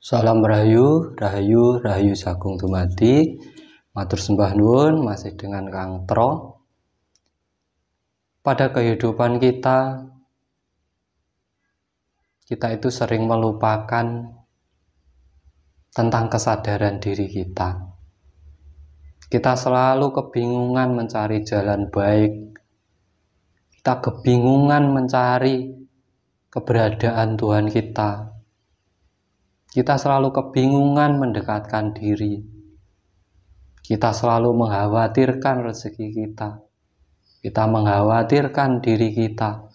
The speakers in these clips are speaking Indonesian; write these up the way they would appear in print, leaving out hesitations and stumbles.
Salam Rahayu, Rahayu, Rahayu Sagung Dumadi. Matur sembah nuwun masih dengan Kang Tro. Pada kehidupan kita itu sering melupakan tentang kesadaran diri kita. Kita selalu kebingungan mencari jalan baik. Kita kebingungan mencari keberadaan Tuhan kita. Kita selalu kebingungan mendekatkan diri. Kita selalu mengkhawatirkan rezeki kita. Kita mengkhawatirkan diri kita.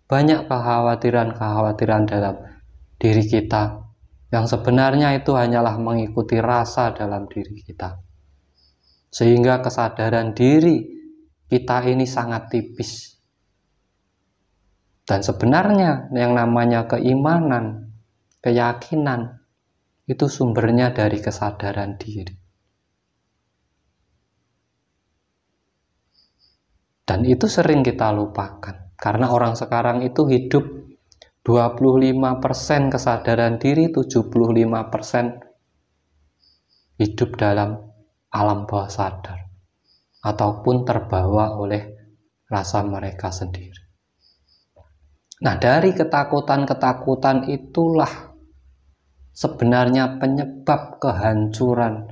Banyak kekhawatiran-kekhawatiran dalam diri kita yang sebenarnya itu hanyalah mengikuti rasa dalam diri kita. Sehingga kesadaran diri kita ini sangat tipis. Dan sebenarnya yang namanya keimanan, keyakinan, itu sumbernya dari kesadaran diri. Dan itu sering kita lupakan. Karena orang sekarang itu hidup 25% kesadaran diri, 75% hidup dalam alam bawah sadar. Ataupun terbawa oleh rasa mereka sendiri. Nah, dari ketakutan-ketakutan itulah sebenarnya penyebab kehancuran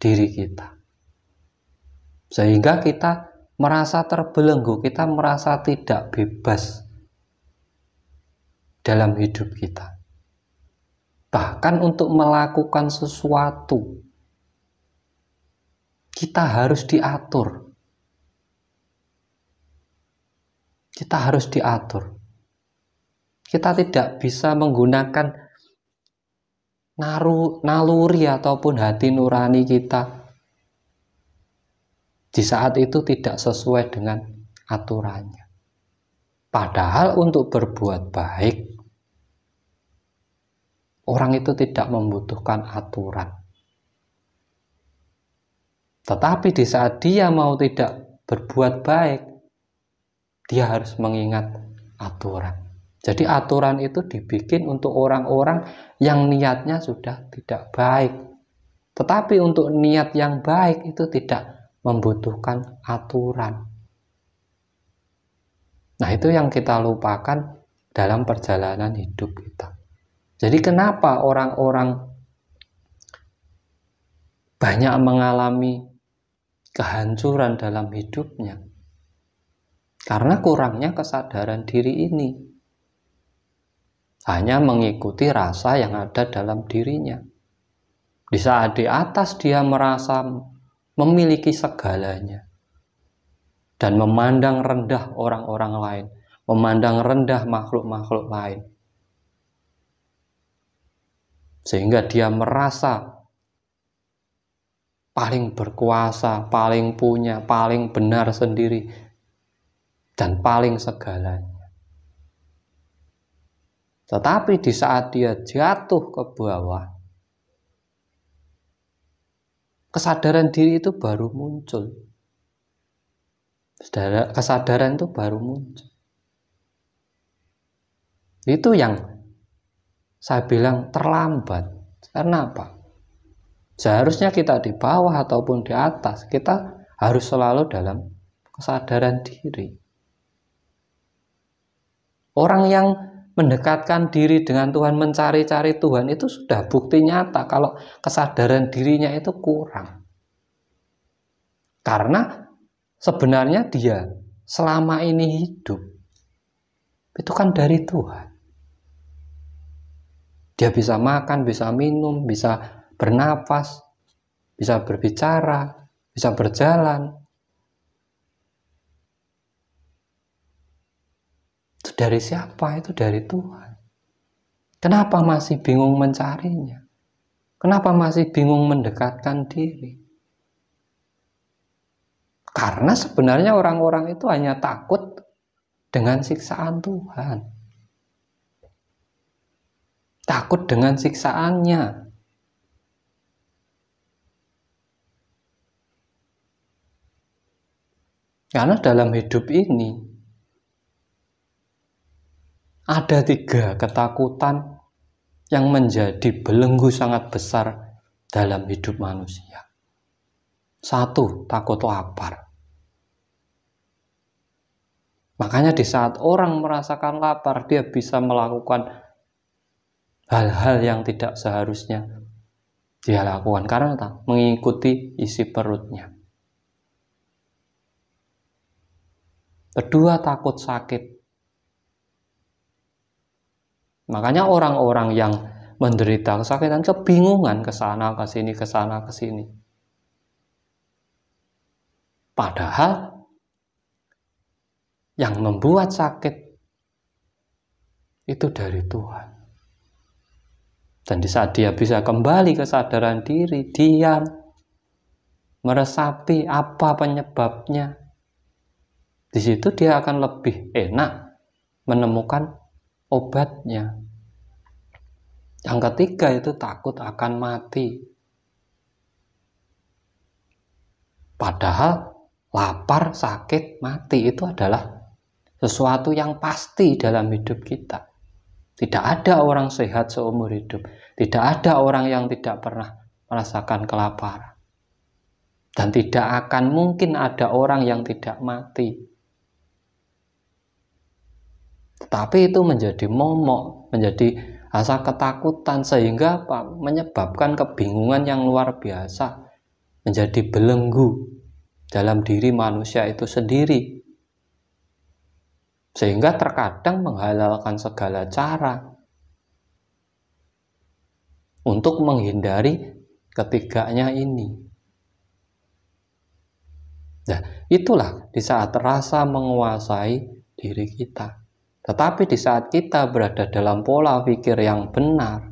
diri kita. Sehingga kita merasa terbelenggu, kita merasa tidak bebas dalam hidup kita. Bahkan untuk melakukan sesuatu, kita harus diatur. Kita harus diatur. Kita tidak bisa menggunakan naluri ataupun hati nurani kita di saat itu tidak sesuai dengan aturannya. Padahal untuk berbuat baik, orang itu tidak membutuhkan aturan. Tetapi di saat dia mau tidak berbuat baik, dia harus mengingat aturan. Jadi aturan itu dibikin untuk orang-orang yang niatnya sudah tidak baik. Tetapi untuk niat yang baik itu tidak membutuhkan aturan. Nah, itu yang kita lupakan dalam perjalanan hidup kita. Jadi kenapa orang-orang banyak mengalami kehancuran dalam hidupnya? Karena kurangnya kesadaran diri ini. Hanya mengikuti rasa yang ada dalam dirinya. Di saat di atas dia merasa memiliki segalanya. Dan memandang rendah orang-orang lain. Memandang rendah makhluk-makhluk lain. Sehingga dia merasa paling berkuasa, paling punya, paling benar sendiri. Dan paling segalanya. Tetapi di saat dia jatuh ke bawah, kesadaran diri itu baru muncul. Kesadaran itu baru muncul. Itu yang saya bilang terlambat. Karena apa? Seharusnya kita di bawah ataupun di atas, kita harus selalu dalam kesadaran diri. Orang yang mendekatkan diri dengan Tuhan, mencari-cari Tuhan, itu sudah bukti nyata kalau kesadaran dirinya itu kurang. Karena sebenarnya dia selama ini hidup itu kan dari Tuhan. Dia bisa makan, bisa minum, bisa bernapas, bisa berbicara, bisa berjalan. Itu dari siapa? Itu dari Tuhan. Kenapa masih bingung mencarinya? Kenapa masih bingung mendekatkan diri? Karena sebenarnya orang-orang itu hanya takut dengan siksaan Tuhan. Takut dengan siksaannya. Karena dalam hidup ini ada 3 ketakutan yang menjadi belenggu sangat besar dalam hidup manusia. Satu, takut lapar. Makanya di saat orang merasakan lapar, dia bisa melakukan hal-hal yang tidak seharusnya dia lakukan karena mengikuti isi perutnya. Kedua, takut sakit. Makanya orang-orang yang menderita kesakitan kebingungan ke sana ke sini, ke sana ke sini. Padahal yang membuat sakit itu dari Tuhan. Dan di saat dia bisa kembali kesadaran diri, diam, meresapi apa penyebabnya, di situ dia akan lebih enak menemukan obatnya. Yang ketiga itu takut akan mati. Padahal lapar, sakit, mati itu adalah sesuatu yang pasti dalam hidup kita. Tidak ada orang sehat seumur hidup. Tidak ada orang yang tidak pernah merasakan kelaparan. Dan tidak akan mungkin ada orang yang tidak mati. Tetapi itu menjadi momok, menjadi rasa ketakutan sehingga menyebabkan kebingungan yang luar biasa, menjadi belenggu dalam diri manusia itu sendiri. Sehingga terkadang menghalalkan segala cara untuk menghindari ketiganya ini. Nah, itulah di saat rasa menguasai diri kita. Tetapi di saat kita berada dalam pola pikir yang benar,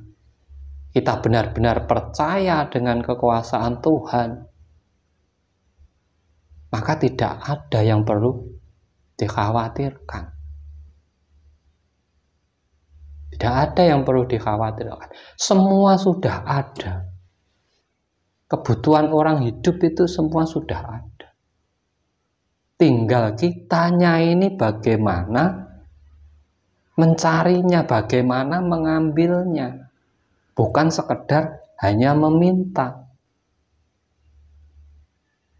kita benar-benar percaya dengan kekuasaan Tuhan, maka tidak ada yang perlu dikhawatirkan. Tidak ada yang perlu dikhawatirkan. Semua sudah ada. Kebutuhan orang hidup itu semua sudah ada. Tinggal kitanya ini bagaimana mencarinya, bagaimana mengambilnya. Bukan sekedar hanya meminta.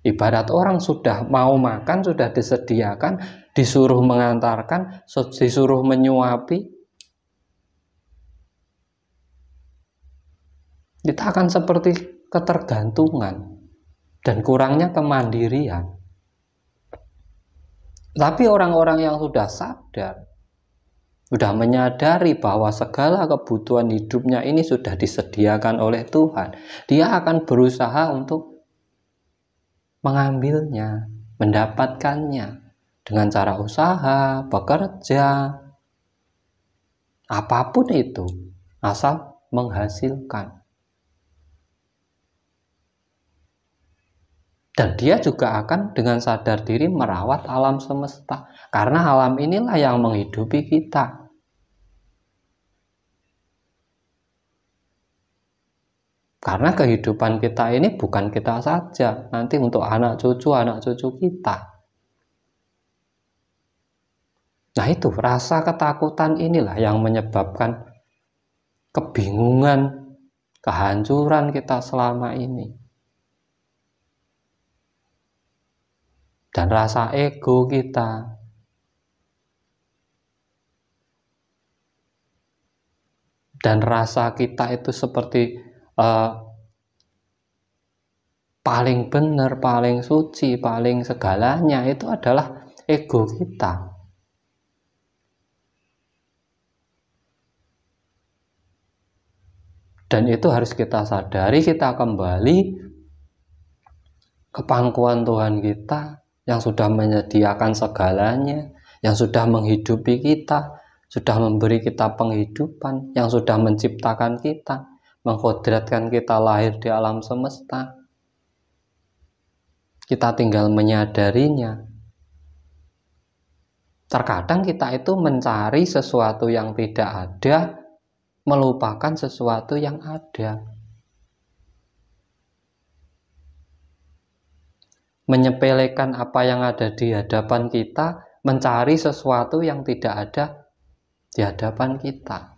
Ibarat orang sudah mau makan, sudah disediakan, disuruh mengantarkan, disuruh menyuapi, kita akan seperti ketergantungan dan kurangnya kemandirian. Tapi orang-orang yang sudah sadar, sudah menyadari bahwa segala kebutuhan hidupnya ini sudah disediakan oleh Tuhan, dia akan berusaha untuk mengambilnya, mendapatkannya dengan cara usaha, bekerja, apapun itu, asal menghasilkan. Dan dia juga akan dengan sadar diri merawat alam semesta. Karena alam inilah yang menghidupi kita. Karena kehidupan kita ini bukan kita saja. Nanti untuk anak cucu kita. Nah itu, rasa ketakutan inilah yang menyebabkan kebingungan, kehancuran kita selama ini. Dan rasa ego kita, dan rasa kita itu seperti paling benar, paling suci, paling segalanya, itu adalah ego kita. Dan itu harus kita sadari, kita kembali ke pangkuan Tuhan kita yang sudah menyediakan segalanya, yang sudah menghidupi kita, sudah memberi kita penghidupan, yang sudah menciptakan kita, mengkodratkan kita lahir di alam semesta. Kita tinggal menyadarinya. Terkadang kita itu mencari sesuatu yang tidak ada, melupakan sesuatu yang ada. Menyepelekan apa yang ada di hadapan kita, mencari sesuatu yang tidak ada di hadapan kita.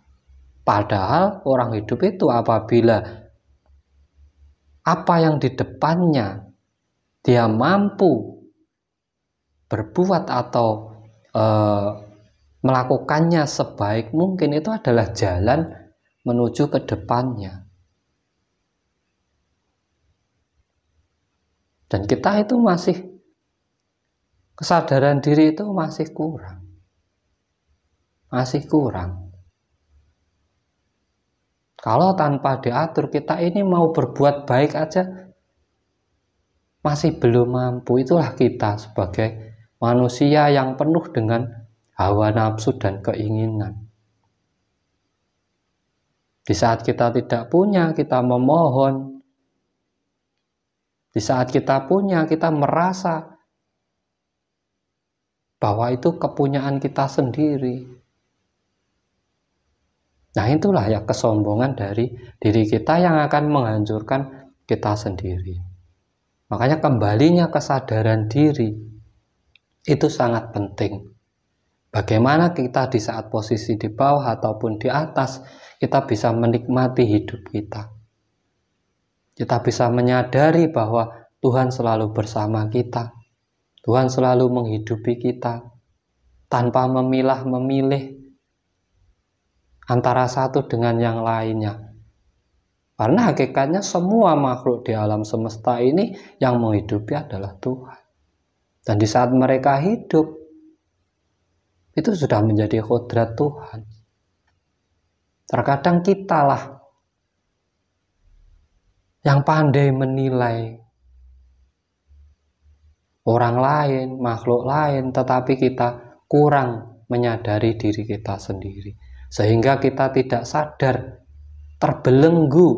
Padahal orang hidup itu apabila apa yang di depannya dia mampu berbuat atau melakukannya sebaik mungkin, itu adalah jalan menuju ke depannya. Dan kita itu masih, kesadaran diri itu masih kurang. Kalau tanpa diatur, kita ini mau berbuat baik aja masih belum mampu. Itulah kita sebagai manusia yang penuh dengan hawa nafsu dan keinginan. Di saat kita tidak punya, kita memohon. Di saat kita punya, kita merasa bahwa itu kepunyaan kita sendiri. Nah, itulah ya kesombongan dari diri kita yang akan menghancurkan kita sendiri. Makanya kembalinya kesadaran diri itu sangat penting. Bagaimana kita di saat posisi di bawah ataupun di atas, kita bisa menikmati hidup kita. Kita bisa menyadari bahwa Tuhan selalu bersama kita. Tuhan selalu menghidupi kita tanpa memilah-memilih antara satu dengan yang lainnya. Karena hakikatnya semua makhluk di alam semesta ini yang menghidupi adalah Tuhan. Dan di saat mereka hidup, itu sudah menjadi kodrat Tuhan. Terkadang kitalah yang pandai menilai orang lain, makhluk lain, tetapi kita kurang menyadari diri kita sendiri. Sehingga kita tidak sadar, terbelenggu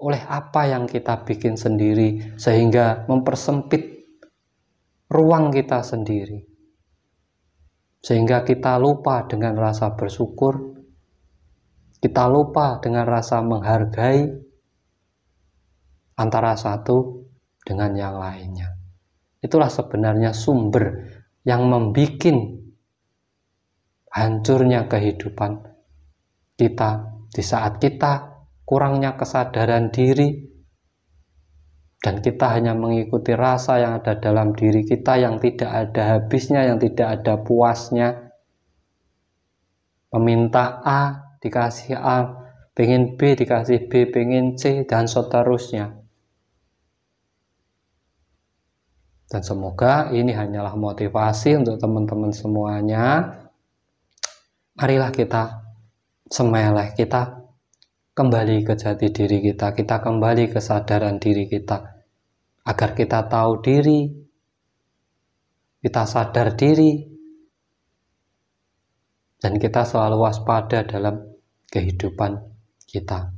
oleh apa yang kita bikin sendiri, sehingga mempersempit ruang kita sendiri. Sehingga kita lupa dengan rasa bersyukur, kita lupa dengan rasa menghargai antara satu dengan yang lainnya. Itulah sebenarnya sumber yang membuat hancurnya kehidupan kita di saat kita kurangnya kesadaran diri dan kita hanya mengikuti rasa yang ada dalam diri kita yang tidak ada habisnya, yang tidak ada puasnya. Meminta A dikasih A, pengen B dikasih B, pengen C, dan seterusnya. Dan semoga ini hanyalah motivasi untuk teman-teman semuanya. Marilah kita semeleh, kita kembali ke jati diri kita, kita kembali ke kesadaran diri kita, agar kita tahu diri, kita sadar diri, dan kita selalu waspada dalam kehidupan kita.